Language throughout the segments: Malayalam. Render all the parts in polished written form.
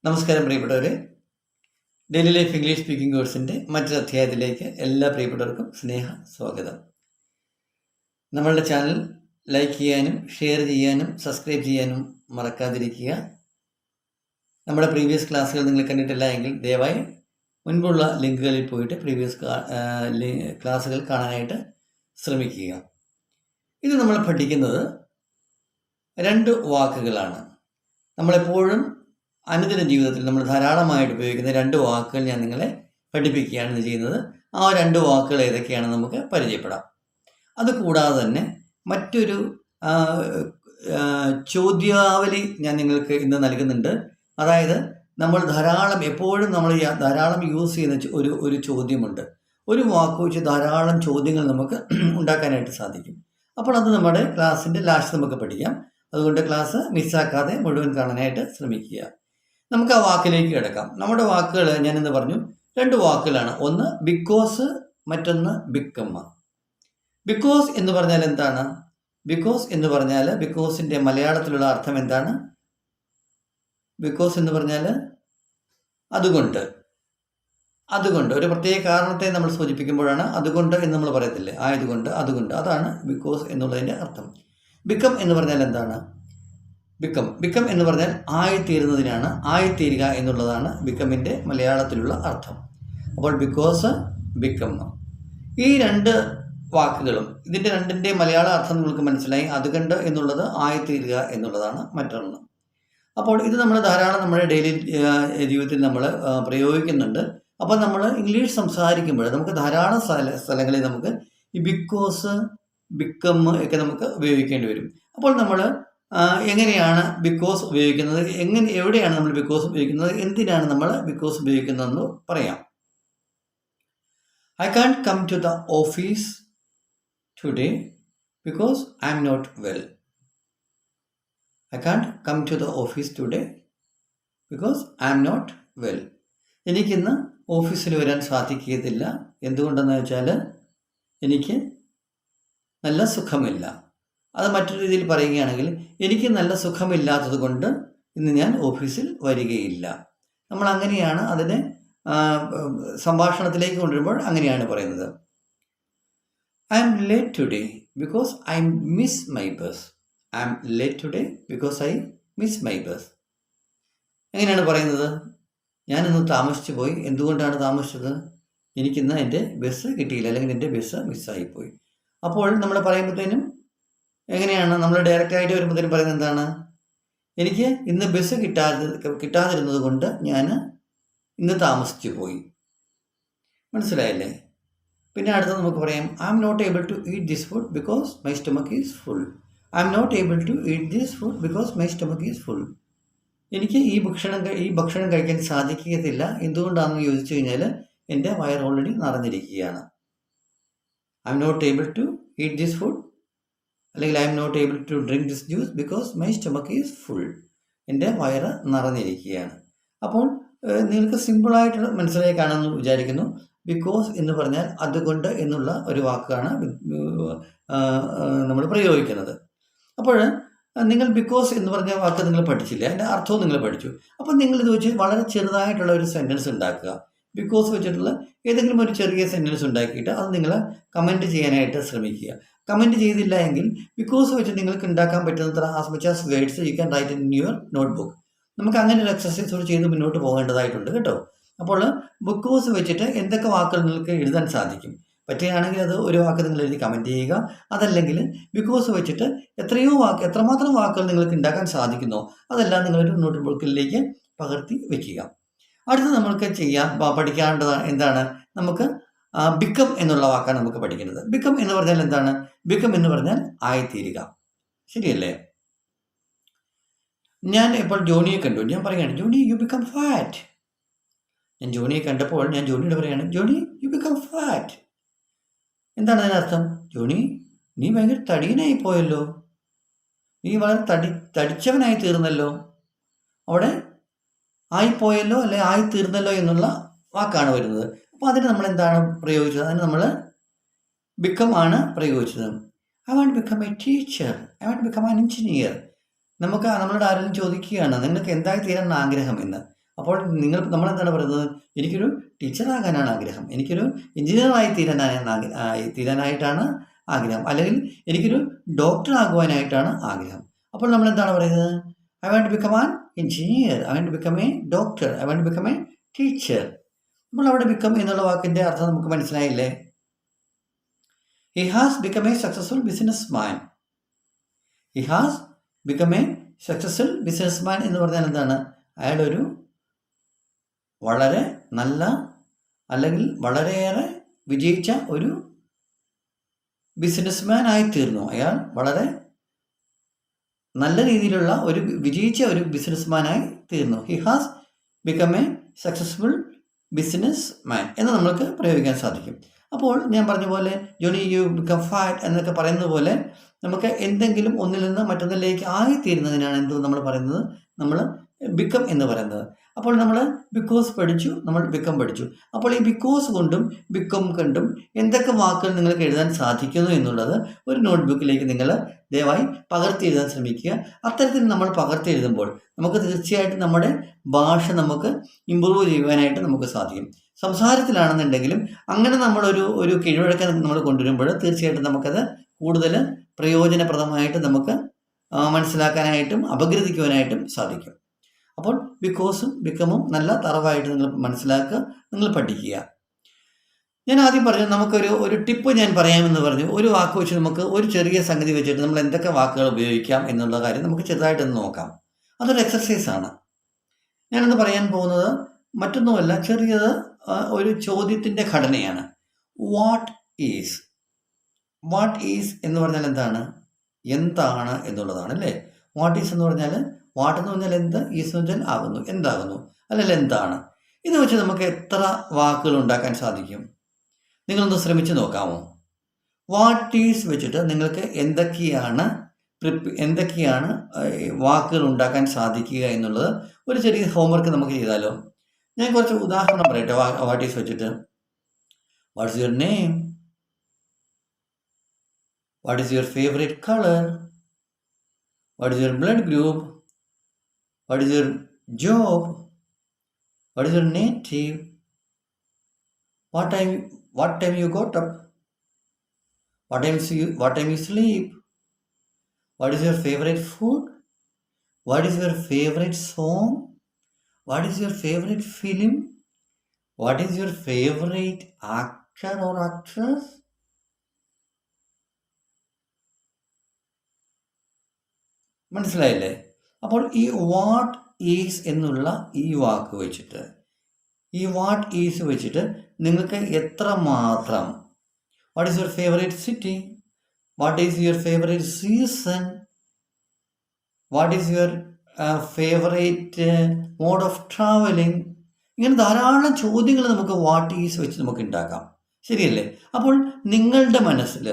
നമസ്കാരം പ്രിയപ്പെട്ടവരെ, ഡെയിലി ലൈഫ് ഇംഗ്ലീഷ് സ്പീക്കിംഗ് കോഴ്സിൻ്റെ മറ്റൊരു അധ്യായത്തിലേക്ക് എല്ലാ പ്രിയപ്പെട്ടവർക്കും സ്വാഗതം. നമ്മളുടെ ചാനൽ ലൈക്ക് ചെയ്യാനും ഷെയർ ചെയ്യാനും സബ്സ്ക്രൈബ് ചെയ്യാനും മറക്കാതിരിക്കുക. നമ്മുടെ പ്രീവിയസ് ക്ലാസ്സുകൾ നിങ്ങൾ കണ്ടിട്ടില്ല എങ്കിൽ ദയവായി മുൻപുള്ള ലിങ്കുകളിൽ പോയിട്ട് പ്രീവിയസ് ക്ലാസ്സുകൾ കാണാനായിട്ട് ശ്രമിക്കുക. ഇത് നമ്മൾ പഠിക്കുന്നത് 2 വാക്കുകളാണ്. നമ്മളെപ്പോഴും അനുദിന ജീവിതത്തിൽ നമ്മൾ ധാരാളമായിട്ട് ഉപയോഗിക്കുന്ന 2 വാക്കുകൾ ഞാൻ നിങ്ങളെ പഠിപ്പിക്കുകയാണ് ചെയ്യുന്നത്. ആ 2 വാക്കുകൾ ഏതൊക്കെയാണെന്ന് നമുക്ക് പരിചയപ്പെടാം. അതുകൂടാതെ തന്നെ മറ്റൊരു ചോദ്യാവലി ഞാൻ നിങ്ങൾക്ക് ഇന്ന് നൽകുന്നുണ്ട്. അതായത് നമ്മൾ എപ്പോഴും നമ്മൾ ധാരാളം യൂസ് ചെയ്യുന്ന ഒരു ചോദ്യമുണ്ട്. ഒരു വാക്ക് വെച്ച് ധാരാളം ചോദ്യങ്ങൾ നമുക്ക് ഉണ്ടാക്കാനായിട്ട് സാധിക്കും. അപ്പോൾ അത് നമ്മുടെ ക്ലാസ്സിൻ്റെ ലാസ്റ്റ് നമുക്ക് പഠിക്കാം. അതുകൊണ്ട് ക്ലാസ് മിസ്സാക്കാതെ മുഴുവൻ കാണാനായിട്ട് ശ്രമിക്കുക. നമുക്ക് ആ വാക്കിലേക്ക് കിടക്കാം. നമ്മുടെ വാക്കുകൾ ഞാനിന്ന് പറഞ്ഞു 2 വാക്കുകളാണ്. ഒന്ന് ബിക്കോസ്, മറ്റൊന്ന് ബിക്കം. ബിക്കോസ് എന്ന് പറഞ്ഞാൽ എന്താണ്? ബിക്കോസ് എന്ന് പറഞ്ഞാൽ ബിക്കോസിൻ്റെ മലയാളത്തിലുള്ള അർത്ഥം എന്താണ്? ബിക്കോസ് എന്ന് പറഞ്ഞാൽ അതുകൊണ്ട് ഒരു പ്രത്യേക കാരണത്തെ നമ്മൾ സൂചിപ്പിക്കുമ്പോഴാണ് അതുകൊണ്ട് എന്ന് നമ്മൾ പറയത്തില്ലേ, ആയതുകൊണ്ട്, അതുകൊണ്ട്, അതാണ് ബിക്കോസ് എന്നുള്ളതിൻ്റെ അർത്ഥം. ബിക്കം എന്ന് പറഞ്ഞാൽ എന്താണ്? ബിക്കം എന്ന് പറഞ്ഞാൽ ആയിത്തീരുന്നതിനാണ്. ആയിത്തീരുക എന്നുള്ളതാണ് ബിക്കമിൻ്റെ മലയാളത്തിലുള്ള അർത്ഥം. അപ്പോൾ ബിക്കോസ്, ബിക്കം, ഈ 2 വാക്കുകളും ഇതിൻ്റെ 2ൻ്റെ മലയാള അർത്ഥം നിങ്ങൾക്ക് മനസ്സിലായി. അതുകൊണ്ട് എന്നുള്ളത് ആയിത്തീരുക എന്നുള്ളതാണ് മറ്റൊന്ന്. അപ്പോൾ ഇത് നമ്മൾ ധാരാളം നമ്മുടെ ഡെയിലി ജീവിതത്തിൽ നമ്മൾ പ്രയോഗിക്കുന്നുണ്ട്. അപ്പോൾ നമ്മൾ ഇംഗ്ലീഷ് സംസാരിക്കുമ്പോൾ നമുക്ക് ധാരാളം സ്ഥലങ്ങളിൽ നമുക്ക് ഈ ബിക്കോസ്, ബിക്കം ഒക്കെ നമുക്ക് ഉപയോഗിക്കേണ്ടി വരും. അപ്പോൾ നമ്മൾ എങ്ങനെയാണ് ബിക്കോസ് ഉപയോഗിക്കുന്നത്, എവിടെയാണ് നമ്മൾ ബിക്കോസ് ഉപയോഗിക്കുന്നത്, എന്തിനാണ് നമ്മൾ ബിക്കോസ് ഉപയോഗിക്കുന്നതെന്ന് പറയാം. I can't come to the office today because I am not well. I can't come to the office today because I am not well. എനിക്കിന്ന് ഓഫീസിൽ വരാൻ സാധിക്കുകയില്ല. എന്തുകൊണ്ടെന്ന് വെച്ചാൽ എനിക്ക് നല്ല സുഖമില്ല. അത് മറ്റൊരു രീതിയിൽ പറയുകയാണെങ്കിൽ എനിക്ക് നല്ല സുഖമില്ലാത്തത് കൊണ്ട് ഇന്ന് ഞാൻ ഓഫീസിൽ വരികയില്ല. നമ്മൾ അങ്ങനെയാണ് അതിനെ സംഭാഷണത്തിലേക്ക് കൊണ്ടുവരുമ്പോൾ അങ്ങനെയാണ് പറയുന്നത്. I M late today because I miss my bus. I M late today because I miss my bus. എങ്ങനെയാണ് പറയുന്നത്? ഞാനിന്ന് താമസിച്ചു പോയി. എന്തുകൊണ്ടാണ് താമസിച്ചത്? എനിക്കിന്ന് എൻ്റെ ബസ് കിട്ടിയില്ല, അല്ലെങ്കിൽ എൻ്റെ ബസ് മിസ്സായിപ്പോയി. അപ്പോൾ നമ്മൾ പറയുമ്പോഴത്തേനും എങ്ങനെയാണ് നമ്മൾ ഡയറക്റ്റായിട്ട് വരുമ്പോഴത്തേനും പറയുന്നത് എന്താണ്? എനിക്ക് ഇന്ന് ബസ് കിട്ടാതിരുന്നത് കൊണ്ട് ഞാൻ ഇന്ന് താമസിച്ചു പോയി. മനസ്സിലായല്ലേ? പിന്നെ അടുത്തത് നമുക്ക് പറയാം, I am not able to eat this food because my stomach is full. I am not able to eat this food because my stomach is full. എനിക്ക് ഈ ഭക്ഷണം കഴിക്കാൻ സാധിക്കുകയില്ല. എന്തുകൊണ്ടാണെന്ന് ചോദിച്ചു കഴിഞ്ഞാൽ എൻ്റെ വയർ ഓൾറെഡി നിറഞ്ഞിരിക്കുകയാണ്. I am not able to eat this food, അല്ലെങ്കിൽ I am not able to drink this juice because my stomach is full. എൻ്റെ വയറ് നിറഞ്ഞിരിക്കുകയാണ്. അപ്പോൾ നിങ്ങൾക്ക് സിമ്പിളായിട്ട് മനസ്സിലായി കാണുമെന്ന് വിചാരിക്കുന്നു. ബിക്കോസ് എന്ന് പറഞ്ഞാൽ അതുകൊണ്ട് എന്നുള്ള ഒരു വാക്കാണ് നമ്മൾ പ്രയോഗിക്കുന്നത്. അപ്പോൾ നിങ്ങൾ ബിക്കോസ് എന്ന് പറഞ്ഞ വാക്ക് നിങ്ങൾ പഠിച്ചില്ല, അതിൻ്റെ അർത്ഥവും നിങ്ങൾ പഠിച്ചു. അപ്പോൾ നിങ്ങളിത് വെച്ച് വളരെ ചെറുതായിട്ടുള്ള ഒരു സെൻറ്റൻസ് ഉണ്ടാക്കുക. ബിക്കോസ് വെച്ചിട്ടുള്ള ഏതെങ്കിലും ഒരു ചെറിയ സെൻറ്റൻസ് ഉണ്ടാക്കിയിട്ട് അത് നിങ്ങൾ കമൻറ്റ് ചെയ്യാനായിട്ട് ശ്രമിക്കുക. കമൻറ്റ് ചെയ്തില്ല എങ്കിൽ ബിക്കോസ് വെച്ച് നിങ്ങൾക്ക് ഉണ്ടാക്കാൻ പറ്റുന്നത്ര as much as words you can write in your notebook. നമുക്ക് അങ്ങനെ ഒരു എക്സസൈസ് കൂടി ചെയ്ത് മുന്നോട്ട് പോകേണ്ടതായിട്ടുണ്ട് കേട്ടോ. അപ്പോൾ ബിക്കോസ് വെച്ചിട്ട് എന്തൊക്കെ വാക്കുകൾ നിങ്ങൾക്ക് എഴുതാൻ സാധിക്കും, പറ്റുകയാണെങ്കിൽ അത് ഒരു വാക്ക് നിങ്ങൾ എഴുതി കമൻറ്റ് ചെയ്യുക. അതല്ലെങ്കിൽ ബിക്കോസ് വെച്ചിട്ട് എത്രമാത്രം വാക്കുകൾ നിങ്ങൾക്ക് ഉണ്ടാക്കാൻ സാധിക്കുന്നോ അതെല്ലാം നിങ്ങളൊരു നോട്ട്ബുക്കിലേക്ക് പകർത്തി വെക്കുക. അടുത്ത് നമുക്ക് പഠിക്കേണ്ടത് എന്താണ്? നമുക്ക് ബിക്കം എന്നുള്ള വാക്കാണ് നമുക്ക് പഠിക്കുന്നത്. ബിക്കം എന്ന് പറഞ്ഞാൽ എന്താണ്? ബിക്കം എന്ന് പറഞ്ഞാൽ ആയിത്തീരുക. ശരിയല്ലേ? ഞാൻ ഇപ്പോൾ ജോണിയെ കണ്ടു. ഞാൻ പറയുകയാണ്, ജോണി യു ബിക്കം ഫാറ്റ്. ഞാൻ ജോണിയെ കണ്ടപ്പോൾ ഞാൻ ജോണിയോട് പറയുകയാണ്, ജോണി യു ബിക്കം ഫാറ്റ്. എന്താണ് അതിനർത്ഥം? ജോണി നീ ഭയങ്കര തടിയനായി പോയല്ലോ, നീ വളരെ തടിച്ചവനായി തീർന്നല്ലോ. അവിടെ ആയിപ്പോയല്ലോ അല്ലെ ആയിത്തീർന്നല്ലോ എന്നുള്ള വാക്കാണ് വരുന്നത്. അപ്പോൾ അതിന് നമ്മൾ എന്താണ് പ്രയോഗിച്ചത്? അതിന് നമ്മൾ ബിക്കം ആണ് പ്രയോഗിച്ചത്. I want become a teacher, I want become an engineer. നമ്മളുടെ ആരെങ്കിലും ചോദിക്കുകയാണ് നിങ്ങൾക്ക് എന്തായി തീരാൻ ആഗ്രഹം എന്ന്. അപ്പോൾ നമ്മളെന്താണ് പറയുന്നത്? എനിക്കൊരു ടീച്ചറാകാനാണ് ആഗ്രഹം, എനിക്കൊരു എഞ്ചിനീയറായി തീരാനായിട്ടാണ് ആഗ്രഹം, അല്ലെങ്കിൽ എനിക്കൊരു ഡോക്ടർ ആകുവാനായിട്ടാണ് ആഗ്രഹം. അപ്പോൾ നമ്മളെന്താണ് പറയുന്നത്? I want to become an engineer, I want to become a doctor, I want to become a teacher. നമ്മൾ അവിടെ ബിക്കം എന്നുള്ള വാക്കിൻ്റെ അർത്ഥം നമുക്ക് മനസ്സിലായില്ലേ? He has become a successful businessman. He has become a successful businessman എന്ന് പറഞ്ഞാൽ എന്താണ്? അയാളൊരു വളരെ നല്ല, അല്ലെങ്കിൽ വളരെയേറെ വിജയിച്ച ഒരു ബിസിനസ്മാൻ ആയിത്തീർന്നു. അയാൾ വളരെ നല്ല രീതിയിലുള്ള വിജയിച്ച ഒരു ബിസിനസ്മാനായി തീർന്നു. He has become a successful business man എന്ന് നമ്മൾക്ക് പ്രയോഗിക്കാൻ സാധിക്കും. അപ്പോൾ ഞാൻ പറഞ്ഞ പോലെ ജോണി യു ബിക്കം ഫാറ്റ് എന്നൊക്കെ പറയുന്നത് പോലെ നമുക്ക് എന്തെങ്കിലും ഒന്നിൽ നിന്ന് മറ്റൊന്നിലേക്ക് ആയിത്തീരുന്നതിനാണ് നമ്മൾ പറയുന്നത്, നമ്മൾ ബിക്കം എന്ന് പറയുന്നത്. അപ്പോൾ നമ്മൾ ബിക്കോസ് പഠിച്ചു, നമ്മൾ ബിക്കം പഠിച്ചു. അപ്പോൾ ഈ ബിക്കോസ് കൊണ്ടും ബിക്കം കൊണ്ടും എന്തൊക്കെ വാക്കുകൾ നിങ്ങൾക്ക് എഴുതാൻ സാധിക്കുന്നു എന്നുള്ളത് ഒരു നോട്ട്ബുക്കിലേക്ക് നിങ്ങൾ ദയവായി പകർത്തി എഴുതാൻ ശ്രമിക്കുക. അത്തരത്തിൽ നമ്മൾ പകർത്തി എഴുതുമ്പോൾ നമുക്ക് തീർച്ചയായിട്ടും നമ്മുടെ ഭാഷ നമുക്ക് ഇമ്പ്രൂവ് ചെയ്യുവാനായിട്ട് നമുക്ക് സാധിക്കും. സംസാരത്തിലാണെന്നുണ്ടെങ്കിലും അങ്ങനെ നമ്മളൊരു കീഴ്വഴക്കം നമ്മൾ കൊണ്ടുവരുമ്പോൾ തീർച്ചയായിട്ടും നമുക്കത് കൂടുതൽ പ്രയോജനപ്രദമായിട്ട് നമുക്ക് മനസ്സിലാക്കാനായിട്ടും അപഗ്രഥിക്കുവാനായിട്ടും സാധിക്കും. അപ്പോൾ ബിക്കോസും ബിക്കമും നല്ല തറവായിട്ട് നിങ്ങൾ മനസ്സിലാക്കുക, നിങ്ങൾ പഠിക്കുക. ഞാൻ ആദ്യം പറഞ്ഞു ഒരു ടിപ്പ് ഞാൻ പറയാമെന്ന് പറഞ്ഞു. ഒരു വാക്ക് വെച്ച് നമുക്ക് ഒരു ചെറിയ സംഗതി വെച്ചിട്ട് നമ്മൾ എന്തൊക്കെ വാക്കുകൾ ഉപയോഗിക്കാം എന്നുള്ള കാര്യം നമുക്ക് ചെറുതായിട്ടൊന്ന് നോക്കാം. അതൊരു എക്സർസൈസാണ്. ഞാനൊന്ന് പറയാൻ പോകുന്നത് മറ്റൊന്നുമല്ല, ചെറിയത് ഒരു ചോദ്യത്തിൻ്റെ ഘടനയാണ്. What is. വാട്ട് ഈസ് എന്ന് പറഞ്ഞാൽ എന്താണ് എന്നുള്ളതാണ് അല്ലേ? വാട്ട് ഈസ് എന്ന് പറഞ്ഞാൽ, വാട്ട് എന്ന് പറഞ്ഞാൽ എന്ത്, ഈസ് എന്ന് പറഞ്ഞാൽ ആകുന്നു, എന്താകുന്നു, അല്ലെങ്കിൽ എന്താണ്. ഇത് വെച്ച് നമുക്ക് എത്ര വാക്കുകൾ ഉണ്ടാക്കാൻ സാധിക്കും? നിങ്ങളൊന്ന് ശ്രമിച്ച് നോക്കാമോ? വാട്ട് ഈസ് വെച്ചിട്ട് നിങ്ങൾക്ക് എന്തൊക്കെയാണ് വാക്കുകൾ ഉണ്ടാക്കാൻ സാധിക്കുക എന്നുള്ളത് ഒരു ചെറിയ ഹോംവർക്ക് നമുക്ക് ചെയ്താലോ? ഞാൻ കുറച്ച് ഉദാഹരണം പറയട്ടെ. വാട്ട് ഈസ് വെച്ചിട്ട്, what is your name, what is your favourite colour, what is your blood group, what is your job, what is your native, what time you got up, what time you sleep, what is your favorite food, what is your favorite song, what is your favorite film, what is your favorite actor or actress. മനസ്സിലായില്ലേ? അപ്പോൾ ഈ വാട്ട് ഈസ് എന്നുള്ള ഈ വാക്ക് വെച്ചിട്ട്, ഈ വാട്ട് ഈസ് വെച്ചിട്ട് നിങ്ങൾക്ക് എത്രമാത്രം, what is your favourite city, what is your favourite season, what is your favourite mode of travelling, ഇങ്ങനെ ധാരാളം ചോദ്യങ്ങൾ നമുക്ക് വാട്ട് ഈസ് വെച്ച് നമുക്ക് ഉണ്ടാക്കാം. ശരിയല്ലേ? അപ്പോൾ നിങ്ങളുടെ മനസ്സിൽ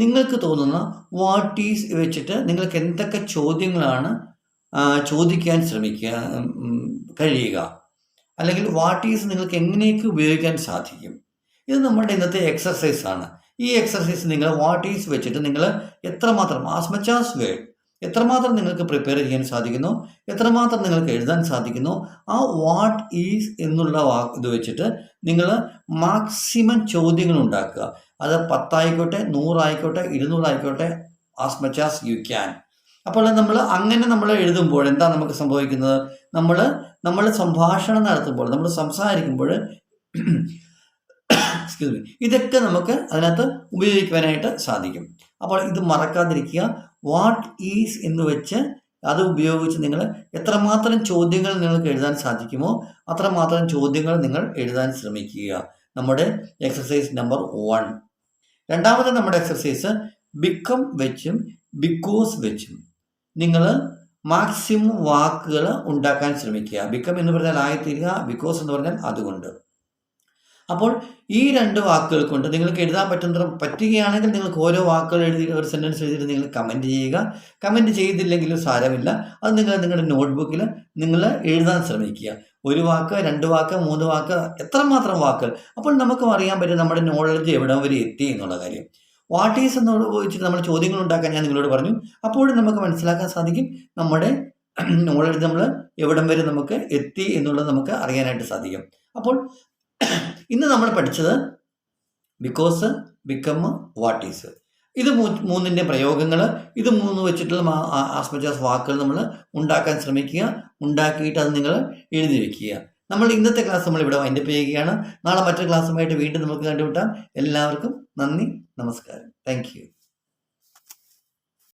നിങ്ങൾക്ക് തോന്നുന്ന വാട്ട് ഈസ് വെച്ചിട്ട് നിങ്ങൾക്ക് എന്തൊക്കെ ചോദ്യങ്ങളാണ് ചോദിക്കാൻ കഴിയുക, അല്ലെങ്കിൽ വാട്ട് ഈസ് നിങ്ങൾക്ക് എങ്ങനെയൊക്കെ ഉപയോഗിക്കാൻ സാധിക്കും, ഇത് നമ്മുടെ ഇന്നത്തെ എക്സർസൈസാണ്. ഈ എക്സർസൈസ് നിങ്ങൾ വാട്ട് ഈസ് വെച്ചിട്ട് നിങ്ങൾ എത്രമാത്രം, ആസ് മച്ച് ആസ് വേർഡ്, എത്രമാത്രം നിങ്ങൾക്ക് പ്രിപ്പയർ ചെയ്യാൻ സാധിക്കുന്നു, എത്രമാത്രം നിങ്ങൾക്ക് എഴുതാൻ സാധിക്കുന്നു, ആ വാട്ട് ഈസ് എന്നുള്ള ഇത് വെച്ചിട്ട് നിങ്ങൾ മാക്സിമം ചോദ്യങ്ങൾ ഉണ്ടാക്കുക. അത് 10 ആയിക്കോട്ടെ, 100 ആയിക്കോട്ടെ, 200 ആയിക്കോട്ടെ, as much as you can. അപ്പോൾ നമ്മൾ എഴുതുമ്പോൾ എന്താ നമുക്ക് സംഭവിക്കുന്നത്? നമ്മൾ സംഭാഷണം നടത്തുമ്പോൾ, നമ്മൾ സംസാരിക്കുമ്പോൾ ഇതൊക്കെ നമുക്ക് അതിനകത്ത് ഉപയോഗിക്കുവാനായിട്ട് സാധിക്കും. അപ്പോൾ ഇത് മറക്കാതിരിക്കുക. വാട്ട് ഈസ് എന്ന് വെച്ച് അത് ഉപയോഗിച്ച് നിങ്ങൾ എത്രമാത്രം ചോദ്യങ്ങൾ നിങ്ങൾക്ക് എഴുതാൻ സാധിക്കുമോ അത്രമാത്രം ചോദ്യങ്ങൾ നിങ്ങൾ എഴുതാൻ ശ്രമിക്കുക. നമ്മുടെ എക്സർസൈസ് നമ്പർ 1. രണ്ടാമത്തെ നമ്മുടെ എക്സർസൈസ് ബിക്കം വെച്ചും ബിക്കോസ് വെച്ചും നിങ്ങൾ മാക്സിമം വാക്കുകൾ ഉണ്ടാക്കാൻ ശ്രമിക്കുക. ബിക്കം എന്ന് പറഞ്ഞാൽ ആയിത്തീരുക, ബിക്കോസ് എന്ന് പറഞ്ഞാൽ അതുകൊണ്ട്. അപ്പോൾ ഈ 2 വാക്കുകൾ കൊണ്ട് നിങ്ങൾക്ക് എഴുതാൻ പറ്റുകയാണെങ്കിൽ നിങ്ങൾക്ക് ഓരോ വാക്കുകൾ എഴുതി, ഒരു സെൻറ്റൻസ് എഴുതിയിട്ട് നിങ്ങൾ കമൻറ്റ് ചെയ്യുക. കമൻറ്റ് ചെയ്തില്ലെങ്കിലും സാരമില്ല, അത് നിങ്ങളുടെ നോട്ട്ബുക്കിൽ നിങ്ങൾ എഴുതാൻ ശ്രമിക്കുക. 1 വാക്ക്, 2 വാക്ക്, 3 വാക്ക്, എത്രമാത്രം വാക്കുകൾ. അപ്പോൾ നമുക്ക് അറിയാൻ പറ്റും നമ്മുടെ നോളജ് എവിടം വരെ എത്തി എന്നുള്ള കാര്യം. വാട്ട് ഈസ് എന്ന് വെച്ചിട്ട് നമ്മൾ ചോദ്യങ്ങൾ ഉണ്ടാക്കാൻ ഞാൻ നിങ്ങളോട് പറഞ്ഞു. അപ്പോഴും നമുക്ക് മനസ്സിലാക്കാൻ സാധിക്കും നമ്മുടെ ഓൾറെഡി നമ്മൾ എവിടം വരെ നമുക്ക് എത്തി എന്നുള്ളത് നമുക്ക് അറിയാനായിട്ട് സാധിക്കും. അപ്പോൾ ഇന്ന് നമ്മൾ പഠിച്ചത് ബിക്കോസ്, ബിക്കം, വാട്ട് ഈസ്. ഇത് മൂന്നിൻ്റെ പ്രയോഗങ്ങൾ, ഇത് മൂന്ന് വെച്ചിട്ടുള്ള ആസ്മച്ചാസ് വാക്കുകൾ നമ്മൾ ഉണ്ടാക്കാൻ ശ്രമിക്കുക. ഉണ്ടാക്കിയിട്ട് അത് നിങ്ങൾ എഴുതി വയ്ക്കുക. നമ്മൾ ഇന്നത്തെ ക്ലാസ് നമ്മളിവിടെ വൈൻഡപ്പ് ചെയ്യുകയാണ്. നാളെ മറ്റൊരു ക്ലാസ്സുമായിട്ട് വീണ്ടും നമുക്ക് കണ്ടുമുട്ടാം. എല്ലാവർക്കും നന്ദി, നമസ്കാരം. Thank you.